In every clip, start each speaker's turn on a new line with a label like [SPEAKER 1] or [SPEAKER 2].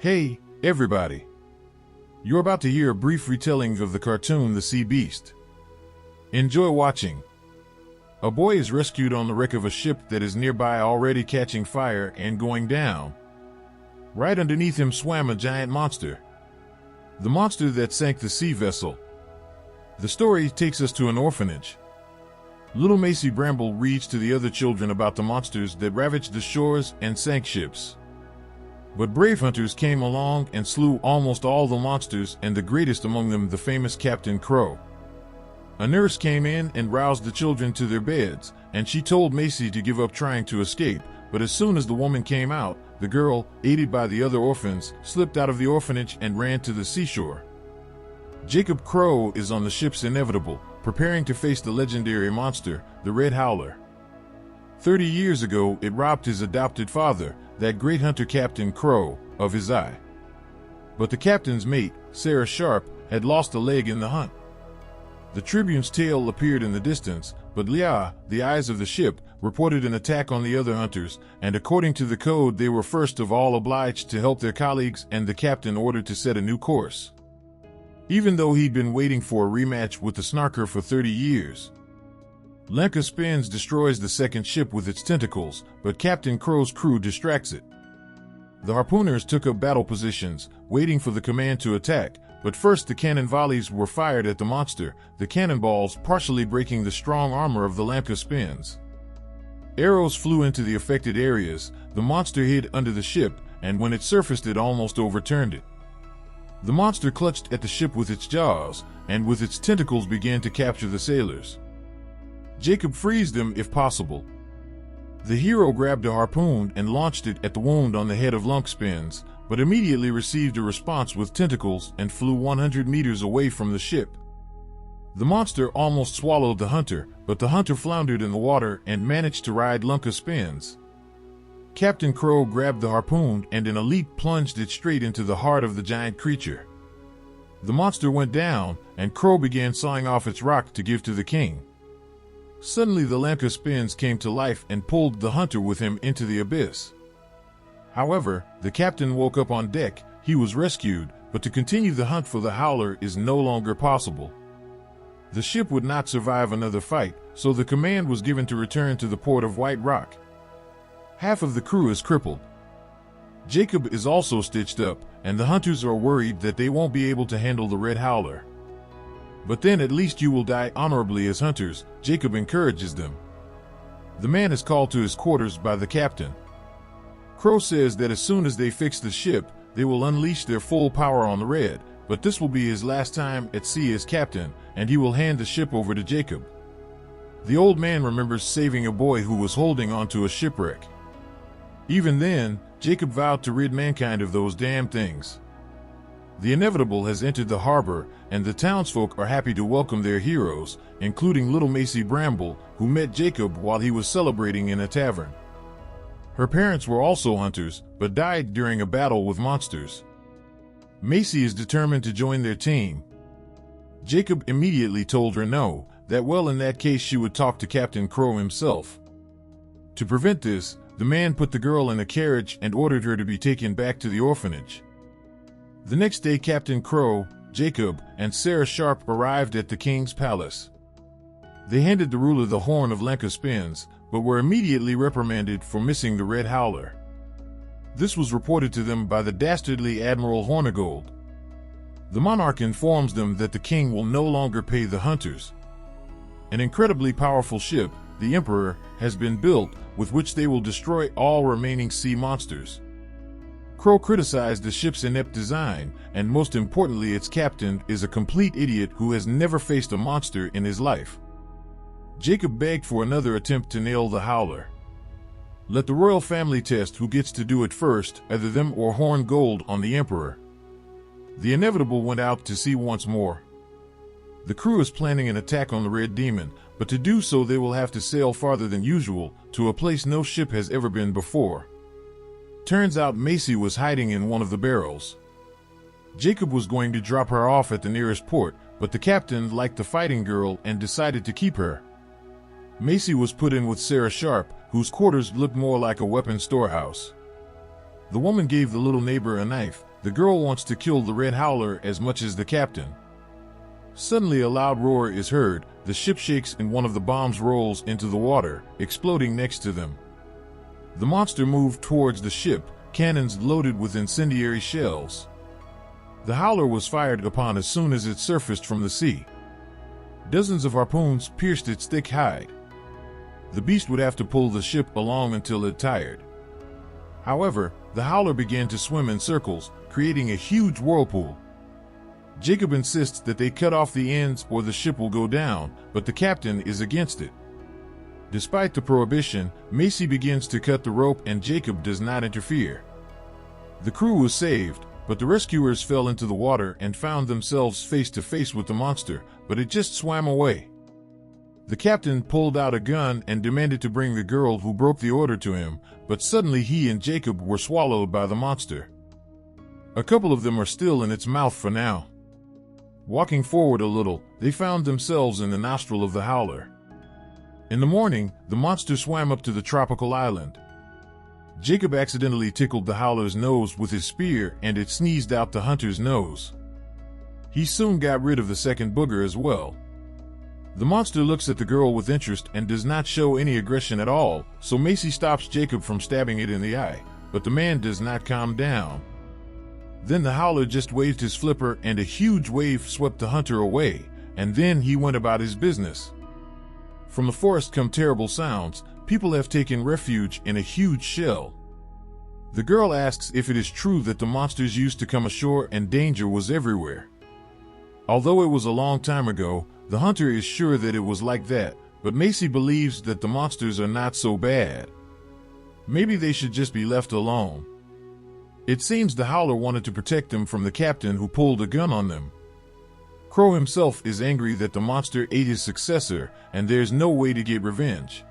[SPEAKER 1] Hey, everybody. You're about to hear a brief retelling of the cartoon The Sea Beast. Enjoy watching. A boy is rescued on the wreck of a ship that is nearby, already catching fire and going down. Right underneath him swam a giant monster. The monster that sank the sea vessel. The story takes us to an orphanage. Little Macy Bramble reads to the other children about the monsters that ravaged the shores and sank ships. But brave hunters came along and slew almost all the monsters, and the greatest among them the famous Captain Crow. A nurse came in and roused the children to their beds, and she told Macy to give up trying to escape, but as soon as the woman came out, the girl, aided by the other orphans, slipped out of the orphanage and ran to the seashore. Jacob Crow is on the ship's Inevitable, preparing to face the legendary monster, the Red Howler. 30 years ago, it robbed his adopted father, that great hunter Captain Crow, of his eye. But the captain's mate, Sarah Sharp, had lost a leg in the hunt. The Tribune's tail appeared in the distance, but Leah, the eyes of the ship, reported an attack on the other hunters, and according to the code they were first of all obliged to help their colleagues, and the captain ordered to set a new course. Even though he'd been waiting for a rematch with the Snarker for 30 years. Lomkaspin destroys the second ship with its tentacles, but Captain Crow's crew distracts it. The harpooners took up battle positions, waiting for the command to attack, but first the cannon volleys were fired at the monster, the cannonballs partially breaking the strong armor of the Lomkaspins. Arrows flew into the affected areas, the monster hid under the ship, and when it surfaced it almost overturned it. The monster clutched at the ship with its jaws, and with its tentacles began to capture the sailors. Jacob frees them if possible. The hero grabbed a harpoon and launched it at the wound on the head of Lomkaspin, but immediately received a response with tentacles and flew 100 meters away from the ship. The monster almost swallowed the hunter, but the hunter floundered in the water and managed to ride Lomkaspin. Captain Crow grabbed the harpoon and in a leap plunged it straight into the heart of the giant creature. The monster went down, and Crow began sawing off its rock to give to the king. Suddenly the Lomkaspins came to life and pulled the hunter with him into the abyss. However, the captain woke up on deck. He was rescued, but to continue the hunt for the Howler is no longer possible. The ship would not survive another fight, so the command was given to return to the port of White Rock. Half of the crew is crippled. Jacob is also stitched up, and the hunters are worried that they won't be able to handle the Red Howler. But then at least you will die honorably as hunters, Jacob encourages them. The man is called to his quarters by the captain. Crow says that as soon as they fix the ship, they will unleash their full power on the Red, but this will be his last time at sea as captain, and he will hand the ship over to Jacob. The old man remembers saving a boy who was holding onto a shipwreck. Even then, Jacob vowed to rid mankind of those damn things. The Inevitable has entered the harbor, and the townsfolk are happy to welcome their heroes, including little Macy Bramble, who met Jacob while he was celebrating in a tavern. Her parents were also hunters, but died during a battle with monsters. Macy is determined to join their team. Jacob immediately told her no, that well in that case she would talk to Captain Crow himself. To prevent this, the man put the girl in a carriage and ordered her to be taken back to the orphanage. The next day Captain Crow, Jacob, and Sarah Sharp arrived at the king's palace. They handed the ruler the horn of Lomkaspin, but were immediately reprimanded for missing the Red Howler. This was reported to them by the dastardly Admiral Hornigold. The monarch informs them that the king will no longer pay the hunters. An incredibly powerful ship, the Emperor, has been built, with which they will destroy all remaining sea monsters. Crow criticized the ship's inept design, and most importantly its captain is a complete idiot who has never faced a monster in his life. Jacob begged for another attempt to nail the Howler. Let the royal family test who gets to do it first, either them or Horn Gold on the Emperor. The Inevitable went out to sea once more. The crew is planning an attack on the Red Demon, but to do so they will have to sail farther than usual, to a place no ship has ever been before. Turns out Macy was hiding in one of the barrels. Jacob was going to drop her off at the nearest port, but the captain liked the fighting girl and decided to keep her. Macy was put in with Sarah Sharp, whose quarters looked more like a weapon storehouse. The woman gave the little neighbor a knife, the girl wants to kill the Red Howler as much as the captain. Suddenly a loud roar is heard, the ship shakes and one of the bombs rolls into the water, exploding next to them. The monster moved towards the ship, cannons loaded with incendiary shells. The Howler was fired upon as soon as it surfaced from the sea. Dozens of harpoons pierced its thick hide. The beast would have to pull the ship along until it tired. However, the Howler began to swim in circles, creating a huge whirlpool. Jacob insists that they cut off the ends or the ship will go down, but the captain is against it. Despite the prohibition, Macy begins to cut the rope and Jacob does not interfere. The crew was saved, but the rescuers fell into the water and found themselves face to face with the monster, but it just swam away. The captain pulled out a gun and demanded to bring the girl who broke the order to him, but suddenly he and Jacob were swallowed by the monster. A couple of them are still in its mouth for now. Walking forward a little, they found themselves in the nostril of the Howler. In the morning, the monster swam up to the tropical island. Jacob accidentally tickled the Howler's nose with his spear and it sneezed out the hunter's nose. He soon got rid of the second booger as well. The monster looks at the girl with interest and does not show any aggression at all, so Macy stops Jacob from stabbing it in the eye, but the man does not calm down. Then the Howler just waved his flipper and a huge wave swept the hunter away, and then he went about his business. From the forest come terrible sounds. People have taken refuge in a huge shell. The girl asks if it is true that the monsters used to come ashore and danger was everywhere. Although it was a long time ago, the hunter is sure that it was like that, but Macy believes that the monsters are not so bad. Maybe they should just be left alone. It seems the Howler wanted to protect them from the captain who pulled a gun on them. Crow himself is angry that the monster ate his successor, and there's no way to get revenge.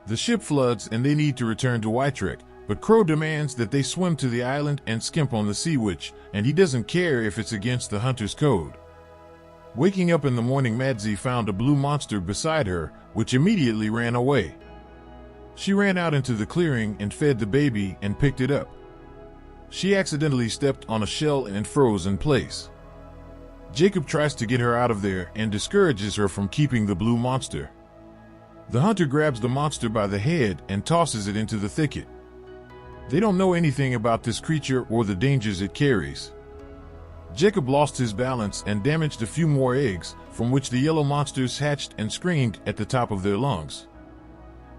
[SPEAKER 1] The ship floods and they need to return to Wytrek, but Crow demands that they swim to the island and skimp on the sea witch, and he doesn't care if it's against the hunter's code. Waking up in the morning, Madzi found a blue monster beside her, which immediately ran away. She ran out into the clearing and fed the baby and picked it up. She accidentally stepped on a shell and froze in place. Jacob tries to get her out of there and discourages her from keeping the blue monster. The hunter grabs the monster by the head and tosses it into the thicket. They don't know anything about this creature or the dangers it carries. Jacob lost his balance and damaged a few more eggs, from which the yellow monsters hatched and screamed at the top of their lungs.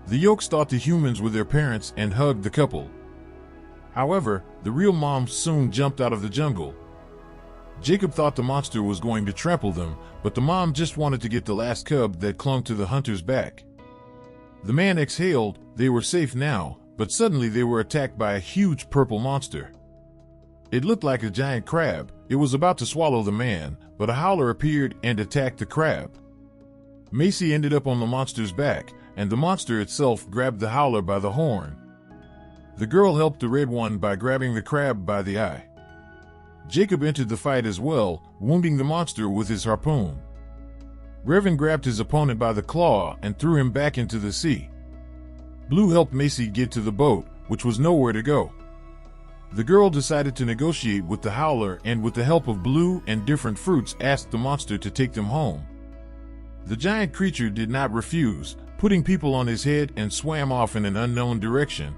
[SPEAKER 1] The Yolks thought the humans were their parents and hugged the couple. However, the real moms soon jumped out of the jungle. Jacob thought the monster was going to trample them, but the mom just wanted to get the last cub that clung to the hunter's back. The man exhaled, they were safe now, but suddenly they were attacked by a huge purple monster. It looked like a giant crab. It was about to swallow the man, but a Howler appeared and attacked the crab. Macy ended up on the monster's back, and the monster itself grabbed the Howler by the horn. The girl helped the red one by grabbing the crab by the eye. Jacob entered the fight as well, wounding the monster with his harpoon. Revan grabbed his opponent by the claw and threw him back into the sea. Blue helped Macy get to the boat, which was nowhere to go. The girl decided to negotiate with the Howler and with the help of Blue and different fruits asked the monster to take them home. The giant creature did not refuse, putting people on his head and swam off in an unknown direction.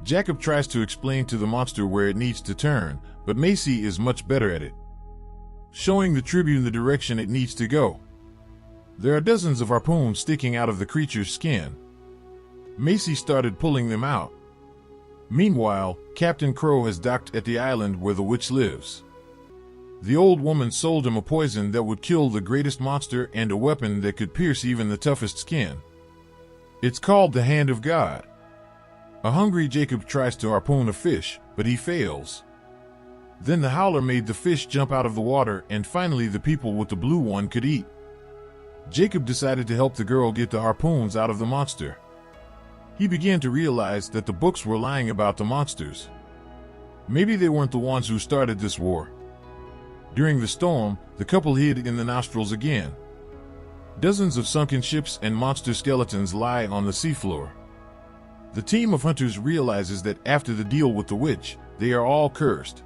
[SPEAKER 1] Jacob tries to explain to the monster where it needs to turn, but Macy is much better at it, showing the Tribune the direction it needs to go. There are dozens of harpoons sticking out of the creature's skin. Macy started pulling them out. Meanwhile, Captain Crow has docked at the island where the witch lives. The old woman sold him a poison that would kill the greatest monster and a weapon that could pierce even the toughest skin. It's called the Hand of God. A hungry Jacob tries to harpoon a fish, but he fails. Then the Howler made the fish jump out of the water and finally the people with the blue one could eat. Jacob decided to help the girl get the harpoons out of the monster. He began to realize that the books were lying about the monsters. Maybe they weren't the ones who started this war. During the storm, the couple hid in the nostrils again. Dozens of sunken ships and monster skeletons lie on the seafloor. The team of hunters realizes that after the deal with the witch, they are all cursed.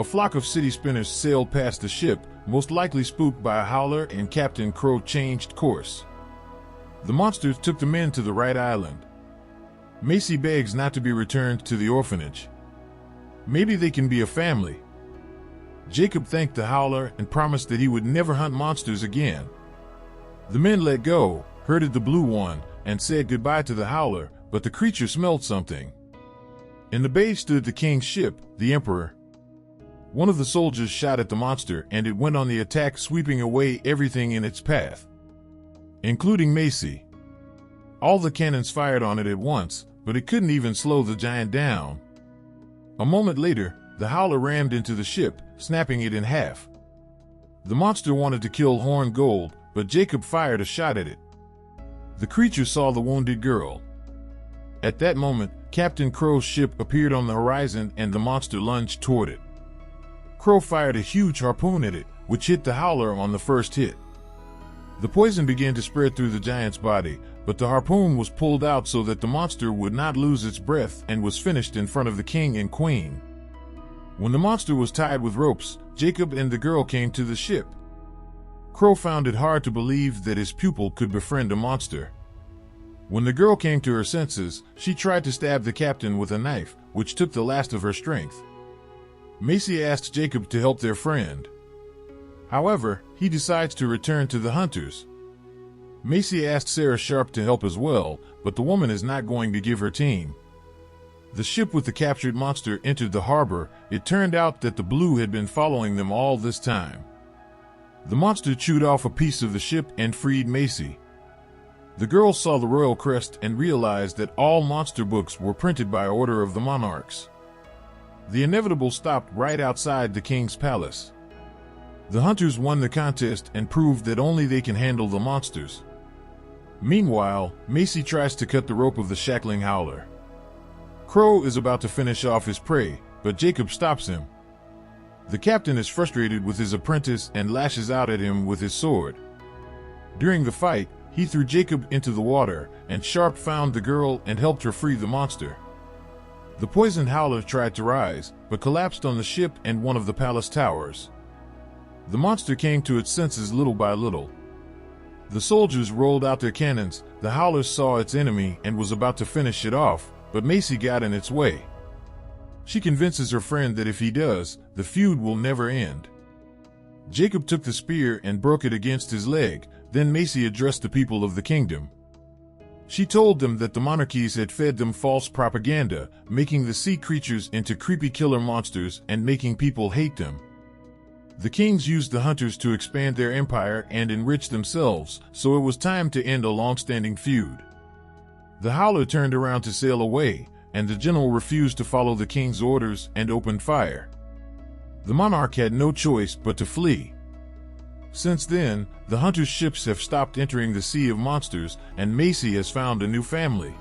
[SPEAKER 1] A flock of city spinners sailed past the ship, most likely spooked by a howler, and Captain Crow changed course. The monsters took the men to the right island. Macy begs not to be returned to the orphanage. Maybe they can be a family. Jacob thanked the howler and promised that he would never hunt monsters again. The men let go, herded the blue one, and said goodbye to the howler, but the creature smelled something. In the bay stood the king's ship, the Emperor. One of the soldiers shot at the monster, and it went on the attack, sweeping away everything in its path, including Macy. All the cannons fired on it at once, but it couldn't even slow the giant down. A moment later, the howler rammed into the ship, snapping it in half. The monster wanted to kill Horn Gold, but Jacob fired a shot at it. The creature saw the wounded girl. At that moment, Captain Crow's ship appeared on the horizon and the monster lunged toward it. Crow fired a huge harpoon at it, which hit the howler on the first hit. The poison began to spread through the giant's body, but the harpoon was pulled out so that the monster would not lose its breath and was finished in front of the king and queen. When the monster was tied with ropes, Jacob and the girl came to the ship. Crow found it hard to believe that his pupil could befriend a monster. When the girl came to her senses, she tried to stab the captain with a knife, which took the last of her strength. Macy asked Jacob to help their friend. However, he decides to return to the hunters. Macy asked Sarah Sharp to help as well, but the woman is not going to give her team. The ship with the captured monster entered the harbor. It turned out that the blue had been following them all this time. The monster chewed off a piece of the ship and freed Macy. The girl saw the royal crest and realized that all monster books were printed by order of the monarchs. The inevitable stopped right outside the king's palace. The hunters won the contest and proved that only they can handle the monsters. Meanwhile, Macy tries to cut the rope of the shackling howler. Crow is about to finish off his prey, but Jacob stops him. The captain is frustrated with his apprentice and lashes out at him with his sword. During the fight, he threw Jacob into the water, and Sharp found the girl and helped her free the monster. The poisoned howler tried to rise, but collapsed on the ship and one of the palace towers. The monster came to its senses little by little. The soldiers rolled out their cannons. The howler saw its enemy and was about to finish it off, but Macy got in its way. She convinces her friend that if he does, the feud will never end. Jacob took the spear and broke it against his leg. Then Macy addressed the people of the kingdom. She told them that the monarchies had fed them false propaganda, making the sea creatures into creepy killer monsters and making people hate them. The kings used the hunters to expand their empire and enrich themselves, so it was time to end a long-standing feud. The howler turned around to sail away, and the general refused to follow the king's orders and opened fire. The monarch had no choice but to flee. Since then, the hunters' ships have stopped entering the Sea of Monsters, and Macy has found a new family.